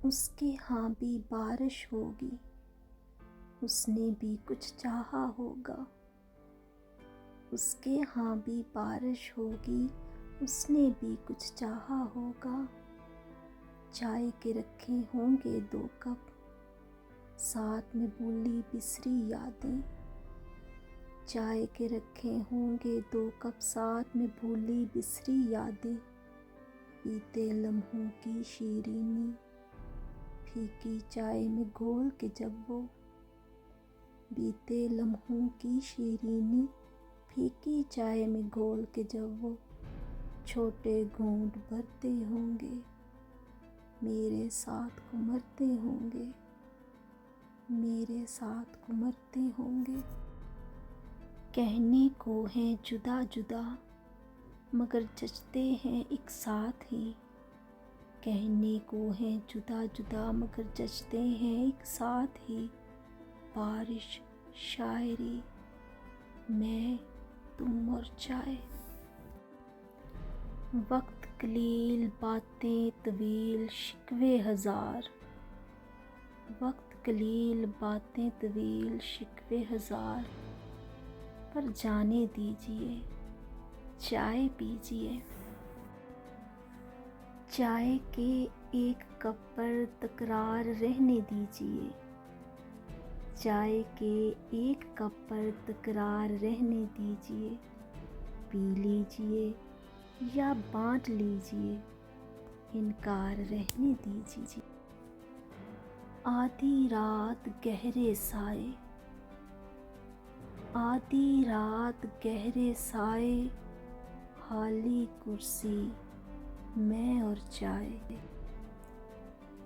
उसके यहाँ भी बारिश होगी, उसने भी कुछ चाहा होगा। उसके यहाँ भी बारिश होगी, उसने भी कुछ चाहा होगा। चाय के रखे होंगे 2 कप, साथ में भूली बिसरी यादें। चाय के रखे होंगे 2 कप, साथ में भूली बिसरी यादें। पीते लम्हों की शीरीनी, फीकी चाय में घोल के जब वो। बीते लम्हों की शीरीनी, फीकी चाय में घोल के जब वो छोटे घूंट भरते होंगे, मेरे साथ घुमरते होंगे, मेरे साथ घुमरते होंगे। कहने को हैं जुदा जुदा, मगर जचते हैं एक साथ ही। कहने को हैं जुदा जुदा, मगर जचते हैं एक साथ ही। बारिश, शायरी, मैं, तुम और चाय। वक्त कलील, बातें तवील, शिकवे हजार। वक्त कलील, बातें तवील, शिकवे हजार। पर जाने दीजिए, चाय पीजिए। चाय के एक कप पर तकरार रहने दीजिए। चाय के एक कप पर तकरार रहने दीजिए। पी लीजिए या बांट लीजिए, इनकार रहने दीजिए। आधी रात गहरे साए, आधी रात गहरे साए, खाली कुर्सी, मैं और चाय।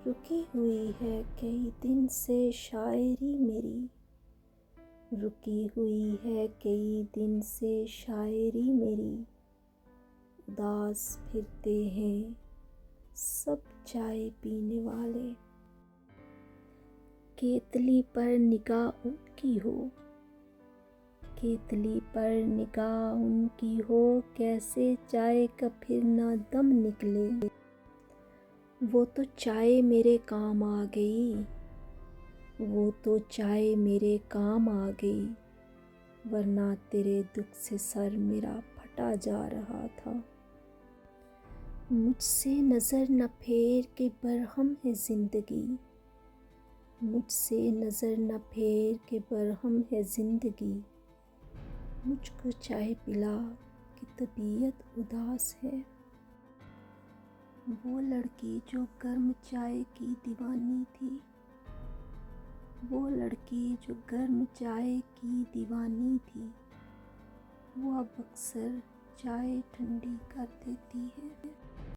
रुकी हुई है कई दिन से शायरी मेरी, रुकी हुई है कई दिन से शायरी मेरी। उदास फिरते हैं सब चाय पीने वाले। केतली पर निगाह उनकी हो, केतली पर निगाह उनकी हो, कैसे चाय का फिर ना दम निकले। वो तो चाय मेरे काम आ गई, वो तो चाय मेरे काम आ गई, वरना तेरे दुख से सर मेरा फटा जा रहा था। मुझसे नज़र न फेर के बरहम है ज़िंदगी, मुझसे नज़र न फेर के बरहम है ज़िंदगी। मुझको चाय पिला कि तबीयत उदास है। वो लड़की जो गर्म चाय की दीवानी थी, वो लड़की जो गर्म चाय की दीवानी थी, वो अब अक्सर चाय ठंडी कर देती है।